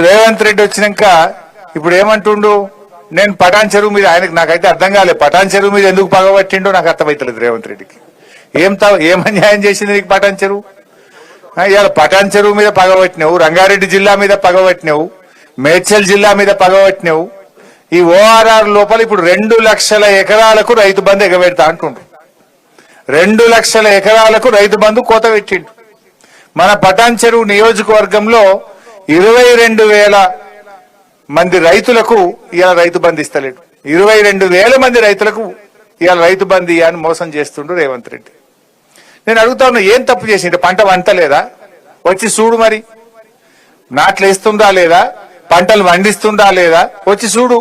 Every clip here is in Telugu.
రేవంత్ రెడ్డి వచ్చినాక ఇప్పుడు ఏమంటుండు, నేను పటాన్ చెరువు మీద ఆయనకు నాకైతే అర్థం కాలేదు. పటాన్ చెరువు మీద ఎందుకు పగబట్టిండో నాకు అర్థమవుతలేదు రేవంత్ రెడ్డికి. ఏం అన్యాయం చేసింది నీకు పటాన్ చెరువు? ఇవాళ పటాన్ చెరువు మీద పగబట్టినావు, రంగారెడ్డి జిల్లా మీద పగబట్టినావు, మేడ్చల్ జిల్లా మీద పగబట్టినావు. ఈ ఓఆర్ఆర్ లోపల ఇప్పుడు 2 లక్షల ఎకరాలకు రైతు బంధు ఎగబెడతా అంటుండ్రు. 2 లక్షల ఎకరాలకు రైతు బంధు కోత పెట్టిండు. మన పటాన్ చెరువు నియోజకవర్గంలో 22,000 మంది రైతులకు ఇవాళ రైతు బంధు ఇస్తలేడు. 22,000 మంది రైతులకు ఇవాళ రైతు బంధు అని మోసం చేస్తుండ్రు రేవంత్ రెడ్డి. నేను అడుగుతా ఉన్నా, ఏం తప్పు చేసిండు? పంట వంటలేదా? వచ్చి చూడు, మరి నాట్లు వేస్తుందా లేదా, పంటలు వండిస్తుందా లేదా వచ్చి చూడు.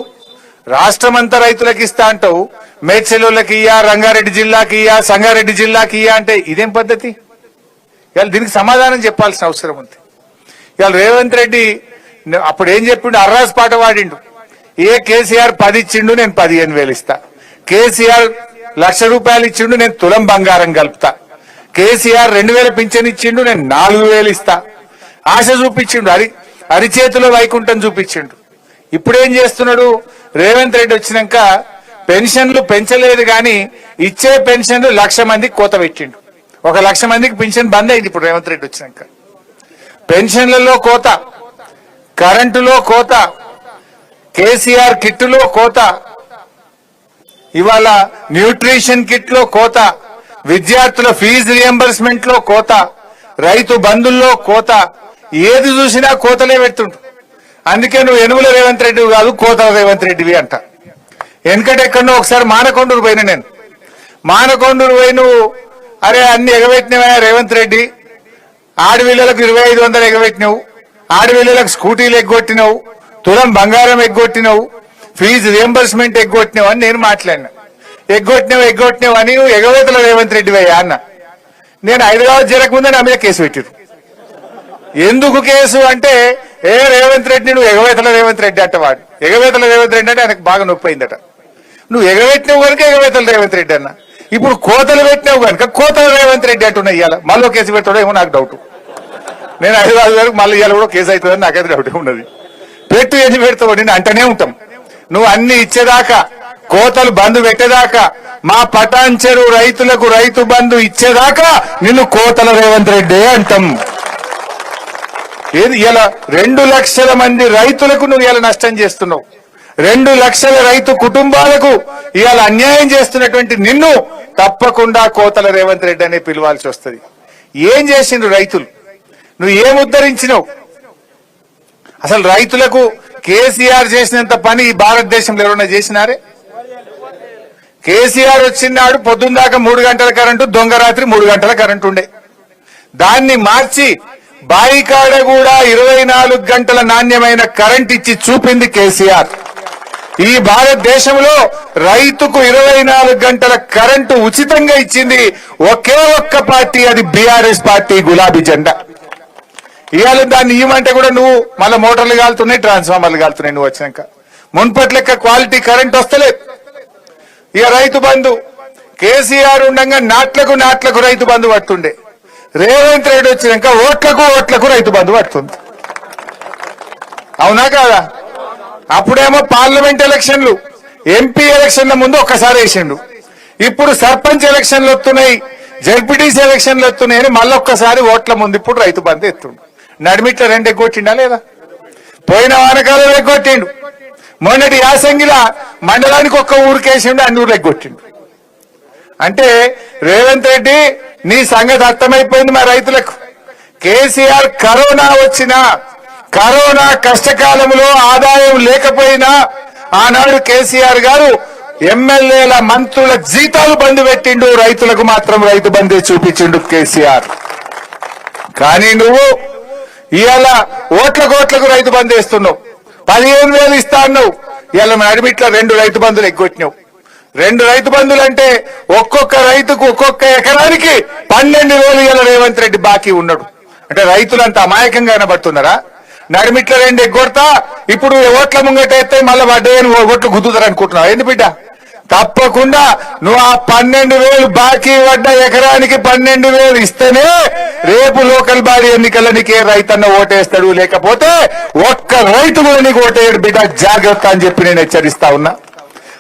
రాష్ట్రం అంతా రైతులకు ఇస్తా అంటావు, మేడ్చల్లోకి ఇయ్యా, రంగారెడ్డి జిల్లాకి ఇయ్యా, సంగారెడ్డి జిల్లాకి ఇయ్యా అంటే ఇదేం పద్ధతి? ఇవాళ దీనికి సమాధానం చెప్పాల్సిన అవసరం ఉంది. ఇవాళ రేవంత్ రెడ్డి అప్పుడు ఏం చెప్పిండు? అర్రాస్ పాట వాడిండు. కేసీఆర్ 10 ఇచ్చిండు, నేను 15,000 ఇస్తా. కేసీఆర్ 1,00,000 రూపాయలు ఇచ్చిండు, నేను తులం బంగారం కలుపుతా. కేసీఆర్ 2,000 పింఛన్ ఇచ్చిండు, నేను 4,000 ఇస్తా. ఆశ చూపించిండు, అరిచేతిలో వైకుంఠం చూపించిండు. ఇప్పుడేం చేస్తున్నాడు రేవంత్ రెడ్డి? వచ్చినాక పెన్షన్లు పెంచలేదు గాని ఇచ్చే పెన్షన్లు 1,00,000 మందికి కోత పెట్టిండు. 1,00,000 మందికి పెన్షన్ బంద్ అయింది ఇప్పుడు రేవంత్ రెడ్డి వచ్చినాక. పెన్షన్లలో కోత, కరెంటులో కోత, కేసీఆర్ కిట్లో కోత, ఇవాళ న్యూట్రిషన్ కిట్ లో కోత, విద్యార్థుల ఫీజు రియంబర్స్మెంట్ లో కోత, రైతు బంధుల్లో కోత, ఏది చూసినా కోతలే పెడుతుంటు. అందుకే నువ్వు ఎనుగుల రేవంత్ రెడ్డి కాదు, కోతల రేవంత్ రెడ్డివి అంట. వెనకటెక్కడో ఒకసారి మానకొండూరు పోయిన నేను. మానకొండూరు పోయి నువ్వు అరే అన్ని ఎగబెట్టినవా రేవంత్ రెడ్డి, ఆడపిల్లలకు 2,500 ఎగబెట్టినావు, ఆడపిల్లలకు స్కూటీలు ఎగ్గొట్టినావు, తులం బంగారం ఎగ్గొట్టినావు, ఫీజు రియంబర్స్మెంట్ ఎగ్గొట్టినావు అని నేను మాట్లాడినా. ఎగ్గొట్టినావు అని నువ్వు ఎగవేతల రేవంత్ రెడ్డి అయ్యా అన్న. నేను హైదరాబాద్ జరగకముందే నా మీద కేసు పెట్టిరు. ఎందుకు కేసు అంటే, రేవంత్ రెడ్డి నువ్వు ఎగవేతల రేవంత్ రెడ్డి అంటవాడు. ఎగవేతల రేవంత్ రెడ్డి అంటే ఆయనకు బాగా నొప్పి అయిందట. నువ్వు ఎగవేట్టినావు కనుక ఎగవేతల రేవంత్ రెడ్డి అన్న. ఇప్పుడు కోతలు పెట్టినావు కనుక కోతల రేవంత్ రెడ్డి అంటున్నా. ఇవాళ మళ్ళీ కేసు పెట్టాడో ఏమో నాకు డౌట్. నేను హైదరాబాద్ వరకు మళ్ళీ ఇవాళ కూడా కేసు అవుతుందని నాకైతే డౌట్ ఉన్నది. పెట్టు ఎన్ని పెడతావు నేను అంటనే ఉంటాం. నువ్వు అన్ని ఇచ్చేదాకా, కోతలు బంధు పెట్టేదాకా, మా పటాన్ చెరువు రైతులకు రైతు బంధు ఇచ్చేదాకా నిన్ను కోతల రేవంత్ రెడ్డి అంటాం. ఏది ఇలా 2 లక్షల మంది రైతులకు నువ్వు ఇలా నష్టం చేస్తున్నావు. 2 లక్షల రైతు కుటుంబాలకు ఇవాళ అన్యాయం చేస్తున్నటువంటి నిన్ను తప్పకుండా కోతల రేవంత్ రెడ్డి అనే పిలవాల్సి వస్తుంది. ఏం చేసిండ్రు రైతులు? నువ్వు ఏం ఉద్ధరించినావు? అసలు రైతులకు కేసీఆర్ చేసినంత పని ఈ భారతదేశంలో ఎవరైనా చేసినారే? కేసీఆర్ వచ్చినాడు పొద్దున్న దాకా 3 గంటల కరెంటు, దొంగ రాత్రి 3 గంటల కరెంటు ఉండే. దాన్ని మార్చి బాయికాడ కూడా 24 గంటల నాణ్యమైన కరెంట్ ఇచ్చి చూపింది కేసీఆర్. ఈ భారతదేశంలో రైతుకు 24 గంటల కరెంటు ఉచితంగా ఇచ్చింది ఒకే ఒక్క పార్టీ, అది బీఆర్ఎస్ పార్టీ, గులాబీ జెండా. ఇవాళ దాన్ని ఇవ్వమంటే కూడా నువ్వు మళ్ళీ మోటార్లు కాలుతున్నాయి, ట్రాన్స్ఫార్మర్లు కాలుతున్నాయి. నువ్వు వచ్చినాక మున్పటి లెక్క క్వాలిటీ కరెంట్ వస్తలేదు. ఇక రైతు బంధు కేసీఆర్ ఉండగా నాట్లకు రైతు బంధు పడుతుండే. రేవంత్ రెడ్డి వచ్చినాక ఓట్లకు రైతు బంధు పడుతుంది. అవునా కాదా? అప్పుడేమో పార్లమెంట్ ఎలక్షన్లు, ఎంపీ ఎలక్షన్ల ముందు ఒక్కసారి వేసిండు. ఇప్పుడు సర్పంచ్ ఎలక్షన్లు వస్తున్నాయి, జడ్పీటీసీ ఎలక్షన్లు వస్తున్నాయని మళ్ళొక్కసారి ఓట్ల ముందు ఇప్పుడు రైతు బంధు ఎత్తుండు. నడిమిట్ల 2 ఎగ్గొట్టిండా లేదా? పోయిన వానకాలం ఎగ్గొట్టిండు. మొన్నటి యాసంగిలా మండలానికి ఒక్క ఊరికేసిండు, అన్ని ఊర్లు ఎగ్గొట్టిండు. అంటే రేవంత్ రెడ్డి నీ సంగతి అర్థమైపోయింది మా రైతులకు. కేసీఆర్ కరోనా వచ్చినా, కరోనా కష్టకాలంలో ఆదాయం లేకపోయినా ఆనాడు కేసీఆర్ గారు ఎమ్మెల్యేల మంత్రుల జీతాలు బంద్ పెట్టిండు, రైతులకు మాత్రం రైతు బంధే చూపించిండు కేసీఆర్. కానీ నువ్వు ఇవాళ ఓట్లకు రైతు బంద్ వేస్తున్నావు. 15,000 ఇస్తా అన్నావు. ఇవాళ నడిమిట్ల 2 రైతు బంధులు ఎగ్గొట్టినావు. 2 రైతు బంధులు అంటే ఒక్కొక్క రైతుకు ఒక్కొక్క ఎకరానికి 12,000 ఇవాళ రేవంత్ రెడ్డి బాకీ ఉన్నాడు. అంటే రైతులంతా అమాయకంగా కనబడుతున్నారా? నడిమిట్ల 2 ఎగ్గొడతా, ఇప్పుడు ఓట్ల ముంగట ఎత్తే మళ్ళీ వడ్డేని ఓట్లు గుద్దుతారు అనుకుంటున్నావు. ఏంది బిడ్డ? తప్పకుండా నువ్వు ఆ 12,000 బాకీ పడ్డ ఎకరానికి 12,000 ఇస్తేనే రేపు లోకల్ బాడీ ఎన్నికల నీకే రైతన్న ఓటేస్తాడు, లేకపోతే ఒక్క రైతు కూడా నీకు ఓటేయడు బిడ్డ, జాగ్రత్త అని చెప్పి నేను హెచ్చరిస్తా ఉన్నా.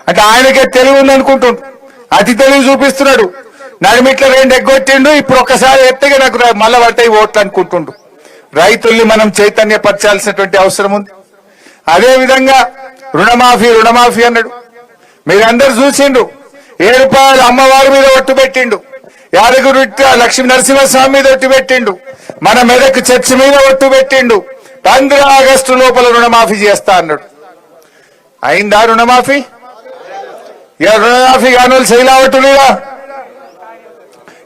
అంటే ఆయనకే తెలివి ఉందనుకుంటుండు, అతి తెలివి చూపిస్తున్నాడు. నడిమిట్ల 2 ఎగ్గొట్టిండు, ఇప్పుడు ఒక్కసారి ఎత్తగా నాకు మళ్ళా పడతాయి ఓట్లు అనుకుంటుండు. రైతుల్ని మనం చైతన్యపరచాల్సినటువంటి అవసరం ఉంది. అదే విధంగా రుణమాఫీ అన్నాడు. మీరందరూ చూసిండు, రూపాయలు అమ్మవారి మీద ఒట్టు పెట్టిండు, యాదగిరి లక్ష్మీ నరసింహస్వామి మీద ఒట్టు పెట్టిండు, మన మెదక్ చర్చ్ మీద ఒట్టు పెట్టిండు. 15 ఆగస్టు లోపల రుణమాఫీ చేస్తా అన్నాడు. అయిందా రుణమాఫీ? ఇలా రుణమాఫీ కాని వాళ్ళు శైలావట్టులేదా?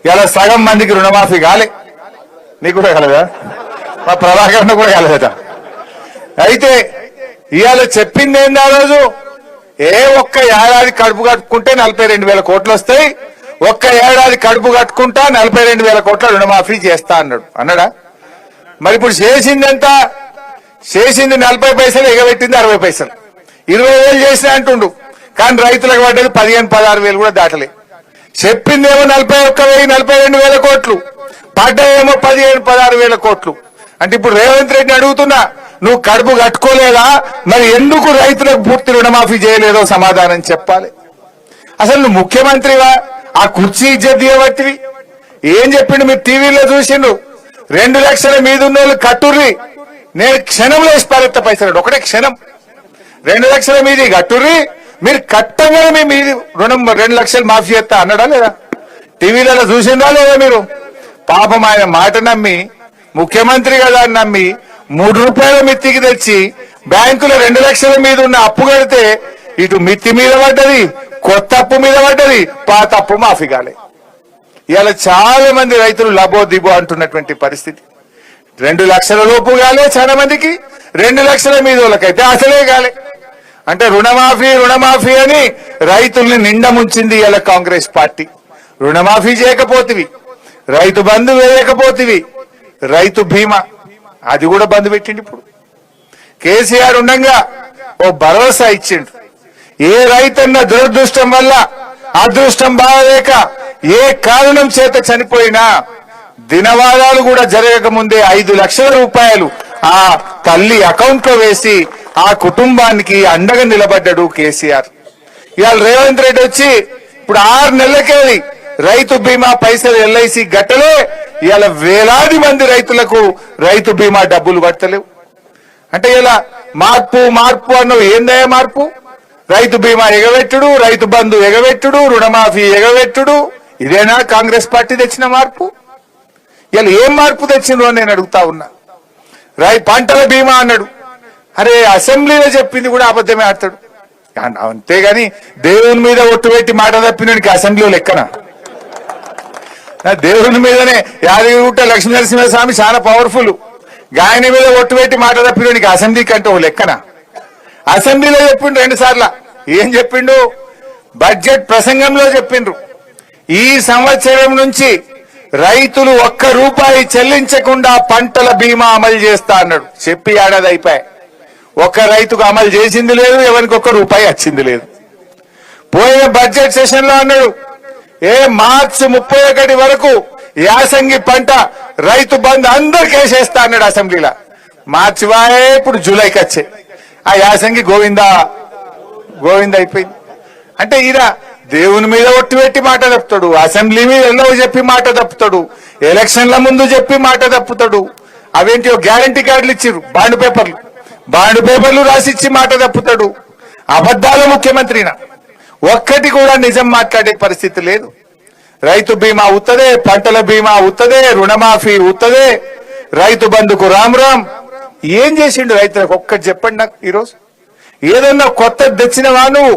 ఇలా సగం మందికి రుణమాఫీ కాలే. నీకు కూడా కలదా? మా ప్రభాకరణ కూడా కలదట. అయితే ఇవాళ చెప్పింది ఏంది? ఆ రోజు ఒక్క ఏడాది కడుపు కట్టుకుంటే 42,000 కోట్లు వస్తాయి, ఒక్క ఏడాది కడుపు కట్టుకుంటా 42,000 కోట్ల రుణమాఫీ చేస్తా అన్నాడా? మరి ఇప్పుడు చేసింది ఎంత? చేసింది 40 పైసలు, ఎగబెట్టింది 60 పైసలు. 20,000 చేసినా అంటుండు, కానీ రైతులకు పడ్డది 15,000-16,000 కూడా దాటలే. చెప్పిందేమో 41,000 42,000 కోట్లు, పడ్డాయేమో 15,000-16,000 కోట్లు. అంటే ఇప్పుడు రేవంత్ రెడ్డిని అడుగుతున్నా, నువ్వు కడుపు కట్టుకోలేదా? మరి ఎందుకు రైతులకు పూర్తి రుణమాఫీ చేయలేదో సమాధానం చెప్పాలి. అసలు నువ్వు ముఖ్యమంత్రివా? ఆ కుర్చీ ఇజ్జత్ చేయబట్టివి. ఏం చెప్పిండు? మీరు టీవీలో చూసిండు, 2 లక్షల మీద ఉన్న వాళ్ళు కట్టుర్రి, నేను క్షణంలో వేసి పారెత్త పైసలు. ఒకటే క్షణం 2 లక్షల మీది కట్టుర్రి, మీరు కట్టగానే మీ మీది రుణం 2 లక్షలు మాఫీ చేస్తా అన్నాడా లేదా? టీవీలలో చూసిందా లేదా మీరు? పాపం ఆయన మాట నమ్మి, ముఖ్యమంత్రి కదా అని నమ్మి 3 రూపాయల మిత్తికి తెచ్చి బ్యాంకులో 2 లక్షల మీద ఉన్న అప్పు కడితే ఇటు మిత్తి మీద పడ్డది, కొత్త అప్పు మీద పడ్డది, పాత అప్పు మాఫీ కాలే. ఇలా చాలా మంది రైతులు లబో దిబో అంటున్నటువంటి పరిస్థితి. 2 లక్షల లోపు కాలే చాలా మందికి, 2 లక్షల మీద వాళ్ళకైతే అసలే కాలే. అంటే రుణమాఫీ అని రైతుల్ని నిండా ముంచింది ఇలా కాంగ్రెస్ పార్టీ. రుణమాఫీ చేయకపోతివి, రైతు బంధు వేయకపోతివి, రైతు బీమా అది కూడా బంద్ పెట్టిండు. ఇప్పుడు కేసీఆర్ ఉండగా ఓ భరోసా ఇచ్చిండు, ఏ రైతన్న దురదృష్టం వల్ల అదృష్టం బాగలేక ఏ కారణం చేత చనిపోయినా దినవాదాలు కూడా జరగక ముందే 5 లక్షల రూపాయలు ఆ తల్లి అకౌంట్ లో వేసి ఆ కుటుంబానికి అండగా నిలబడ్డాడు కేసీఆర్. ఇవాళ రేవంత్ రెడ్డి వచ్చి ఇప్పుడు 6 నెలలకేది రైతు బీమా పైసలు ఎల్ఐసి గట్టలే, ఇవాళ వేలాది మంది రైతులకు రైతు బీమా డబ్బులు పట్టలేవు. అంటే ఇలా మార్పు అన్నవి ఏందయ్యా మార్పు? రైతు బీమా ఎగబెట్టుడు, రైతు బంధు ఎగబెట్టుడు, రుణమాఫీ ఎగబెట్టుడు, ఇదేనా కాంగ్రెస్ పార్టీ తెచ్చిన మార్పు? ఇలా ఏం మార్పు తెచ్చిండ్రు అని నేను అడుగుతా ఉన్నా. పంటల బీమా అన్నాడు, అరే అసెంబ్లీలో చెప్పింది కూడా అబద్ధమే ఆడతాడు. అంతేగాని దేవుని మీద ఒట్టు పెట్టి మాట తప్పినోడికి అసెంబ్లీలో లెక్కన? దేవుని మీదనే యాదగిరిగుట్ట లక్ష్మీ నరసింహస్వామి చాలా పవర్ఫుల్, ఆయన మీద ఒట్టు పెట్టి మాట తప్పినోడికి అసెంబ్లీ కంటే ఓ లెక్కన? అసెంబ్లీలో చెప్పిండు 2 సార్లు. ఏం చెప్పిండు? బడ్జెట్ ప్రసంగంలో చెప్పిండ్రు, ఈ సంవత్సరం నుంచి రైతులు 1 రూపాయి చెల్లించకుండా పంటల బీమా అమలు చేస్తా అన్నాడు. చెప్పి ఏడాది అయిపోయాయి, ఒక్క రైతుకు అమలు చేసింది లేదు, ఎవరికి 1 రూపాయి వచ్చింది లేదు. పోయిన బడ్జెట్ సెషన్ లో అన్నాడు, మార్చి 31 వరకు యాసంగి పంట రైతు బంధు అందరికి వేసేస్తా అన్నాడు అసెంబ్లీలో. మార్చి వాయే ఇప్పుడు జూలైకి వచ్చే ఆ యాసంగి గోవింద అయిపోయింది. అంటే ఈయన దేవుని మీద ఒట్టు పెట్టి మాట తప్పుతాడు, అసెంబ్లీ మీద ఎన్నో చెప్పి మాట తప్పుతాడు, ఎలక్షన్ల ముందు చెప్పి మాట తప్పుతాడు. అవేంటి గ్యారంటీ కార్డులు ఇచ్చిర్రు, బాండ్ పేపర్లు రాసిచ్చి మాట తప్పుతాడు. అబద్ధాల ముఖ్యమంత్రిన ఒక్కటి కూడా నిజం మాట్లాడే పరిస్థితి లేదు. రైతు బీమా ఉత్తదే, పంటల బీమా ఉత్తదే, రుణమాఫీ ఉత్తదే, రైతు బంధుకు రామ్. ఏం చేసిండు రైతులకు ఒక్కటి చెప్పండి నాకు. ఈరోజు ఏదన్నా కొత్త తెచ్చినవా నువ్వు?